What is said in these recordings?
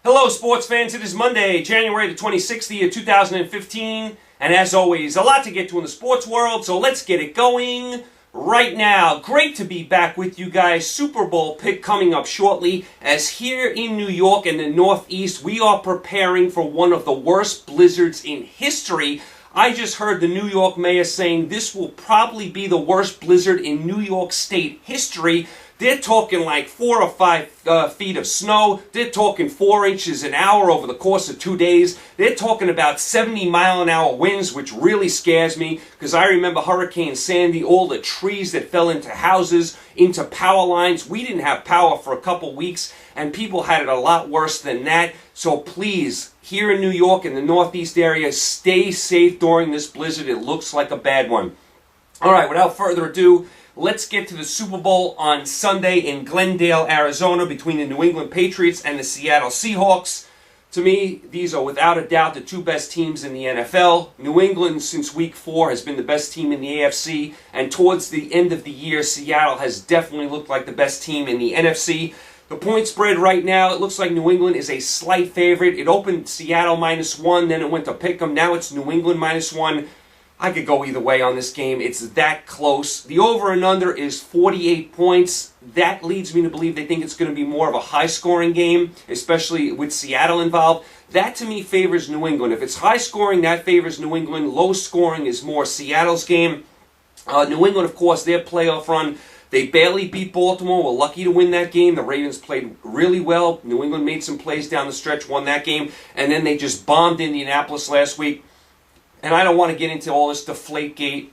Hello, sports fans. It is Monday, January the 26th, the year 2015. And as always, a lot to get to in the sports world, so let's get it going right now. Great to be back with you guys. Super Bowl pick coming up shortly, as here in New York and the Northeast, we are preparing for one of the worst blizzards in history. I just heard the New York mayor saying this will probably be the worst blizzard in New York State history. They're talking like 4 or 5 feet of snow. They're talking 4 inches an hour over the course of 2 days. They're talking about 70-mile-an-hour winds, which really scares me because I remember Hurricane Sandy, all the trees that fell into houses, into power lines. We didn't have power for a couple weeks, and people had it a lot worse than that. So please, here in New York and the Northeast area, stay safe during this blizzard. It looks like a bad one. All right, without further ado, let's get to the Super Bowl on Sunday in Glendale, Arizona, between the New England Patriots and the Seattle Seahawks. To me, these are without a doubt the two best teams in the NFL. New England, since week 4, has been the best team in the AFC, and towards the end of the year, Seattle has definitely looked like the best team in the NFC. The point spread right now, it looks like New England is a slight favorite. It opened Seattle -1, then it went to pick'em. Now it's New England -1. I could go either way on this game. It's that close. The over and under is 48 points. That leads me to believe they think it's going to be more of a high-scoring game, especially with Seattle involved. That, to me, favors New England. If it's high-scoring, that favors New England. Low-scoring is more Seattle's game. New England, of course, their playoff run, they barely beat Baltimore. We're lucky to win that game. The Ravens played really well. New England made some plays down the stretch, won that game. And then they just bombed Indianapolis last week. And I don't want to get into all this Deflategate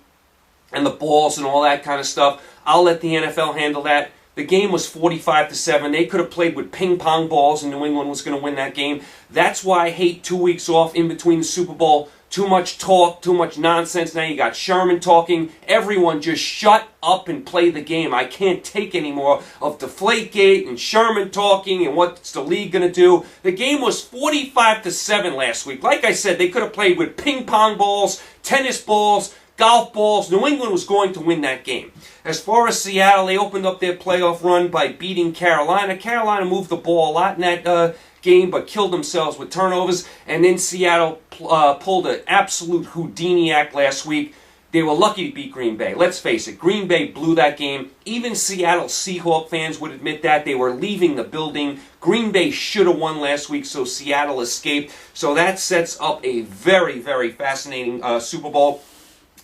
and the balls and all that kind of stuff. I'll let the NFL handle that. The game was 45-7. They could have played with ping pong balls and New England was going to win that game. That's why I hate 2 weeks off in between the Super Bowl. Too much talk, too much nonsense. Now you got Sherman talking. Everyone just shut up and play the game. I can't take any more of Deflategate and Sherman talking and what's the league going to do. The game was 45-7 last week. Like I said, they could have played with ping pong balls, tennis balls, golf balls. New England was going to win that game. As far as Seattle, they opened up their playoff run by beating Carolina. Carolina moved the ball a lot in that game, but killed themselves with turnovers. And then Seattle pulled an absolute Houdini act last week. They were lucky to beat Green Bay. Let's face it, Green Bay blew that game. Even Seattle Seahawks fans would admit that. They were leaving the building. Green Bay should have won last week, so Seattle escaped. So that sets up a very, very fascinating Super Bowl.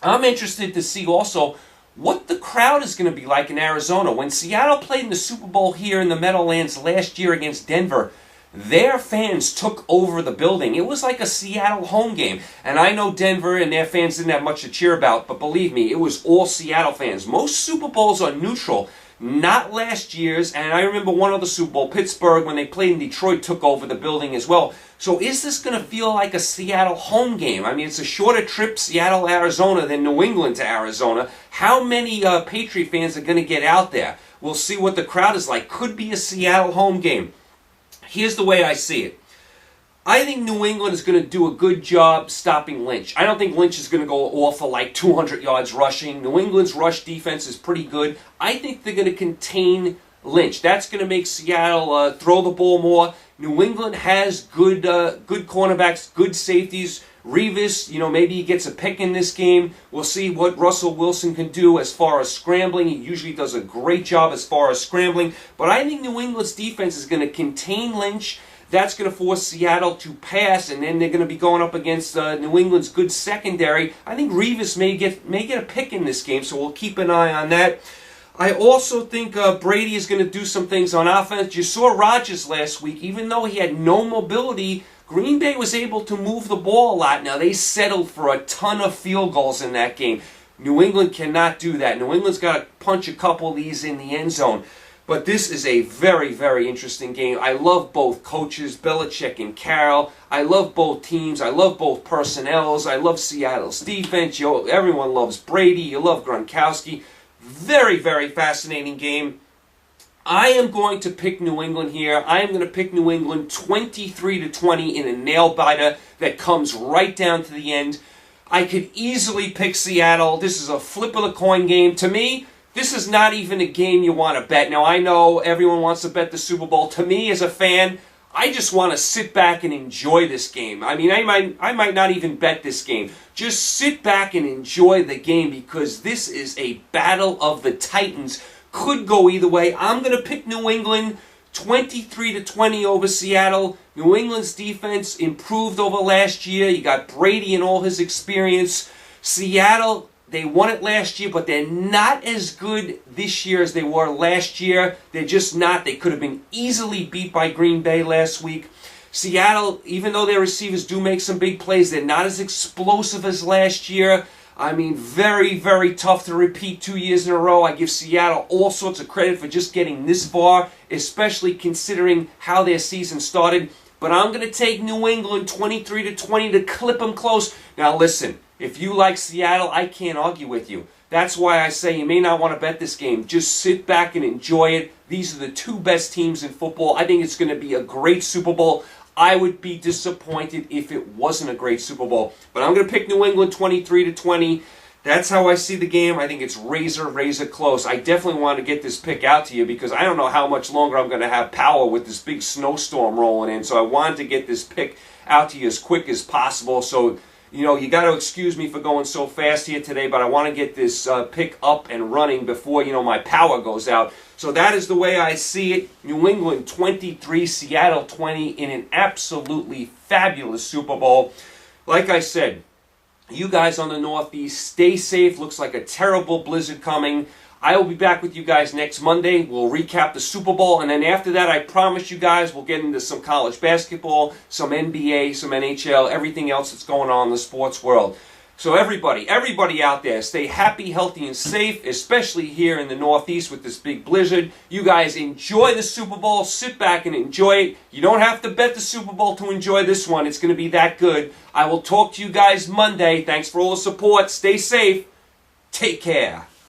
I'm interested to see also what the crowd is going to be like in Arizona. When Seattle played in the Super Bowl here in the Meadowlands last year against Denver, their fans took over the building. It was like a Seattle home game. And I know Denver and their fans didn't have much to cheer about, but believe me, it was all Seattle fans. Most Super Bowls are neutral, not last year's. And I remember one other Super Bowl, Pittsburgh, when they played in Detroit, took over the building as well. So is this going to feel like a Seattle home game? I mean, it's a shorter trip, Seattle, Arizona, than New England to Arizona. How many Patriot fans are going to get out there? We'll see what the crowd is like. Could be a Seattle home game. Here's the way I see it. I think New England is going to do a good job stopping Lynch. I don't think Lynch is going to go off for like 200 yards rushing. New England's rush defense is pretty good. I think they're going to contain Lynch. That's going to make Seattle throw the ball more. New England has good cornerbacks, good safeties. Revis, maybe he gets a pick in this game. We'll see what Russell Wilson can do as far as scrambling. He usually does a great job as far as scrambling. But I think New England's defense is going to contain Lynch. That's going to force Seattle to pass, and then they're going to be going up against New England's good secondary. I think Revis may get a pick in this game, so we'll keep an eye on that. I also think Brady is going to do some things on offense. You saw Rodgers last week. Even though he had no mobility, Green Bay was able to move the ball a lot. Now, they settled for a ton of field goals in that game. New England cannot do that. New England's got to punch a couple of these in the end zone. But this is a very, very interesting game. I love both coaches, Belichick and Carroll. I love both teams. I love both personnels. I love Seattle's defense. Everyone loves Brady. You love Gronkowski. Very, very fascinating game. I am going to pick New England here. I am going to pick New England 23-20 in a nail-biter that comes right down to the end. I could easily pick Seattle. This is a flip of the coin game. To me, this is not even a game you want to bet. Now, I know everyone wants to bet the Super Bowl. To me, as a fan, I just want to sit back and enjoy this game. I mean, I might not even bet this game. Just sit back and enjoy the game because this is a battle of the Titans. Could go either way. I'm going to pick New England 23-20 over Seattle. New England's defense improved over last year. You got Brady and all his experience. Seattle, they won it last year, but they're not as good this year as they were last year. They're just not. They could have been easily beat by Green Bay last week. Seattle, even though their receivers do make some big plays, they're not as explosive as last year. I mean, very, very tough to repeat 2 years in a row. I give Seattle all sorts of credit for just getting this far, especially considering how their season started. But I'm going to take New England 23-20 to clip them close. Now listen, if you like Seattle, I can't argue with you. That's why I say you may not want to bet this game. Just sit back and enjoy it. These are the two best teams in football. I think it's going to be a great Super Bowl. I would be disappointed if it wasn't a great Super Bowl. But I'm going to pick New England 23-20. That's how I see the game. I think it's razor, razor close. I definitely want to get this pick out to you because I don't know how much longer I'm going to have power with this big snowstorm rolling in. So I wanted to get this pick out to you as quick as possible. So, you know, you got to excuse me for going so fast here today, but I want to get this pick up and running before, you know, my power goes out. So that is the way I see it. New England 23, Seattle 20 in an absolutely fabulous Super Bowl. Like I said, you guys on the Northeast, stay safe. Looks like a terrible blizzard coming. I will be back with you guys next Monday. We'll recap the Super Bowl, and then after that, I promise you guys, we'll get into some college basketball, some NBA, some NHL, everything else that's going on in the sports world. So everybody out there, stay happy, healthy, and safe, especially here in the Northeast with this big blizzard. You guys enjoy the Super Bowl. Sit back and enjoy it. You don't have to bet the Super Bowl to enjoy this one. It's going to be that good. I will talk to you guys Monday. Thanks for all the support. Stay safe. Take care.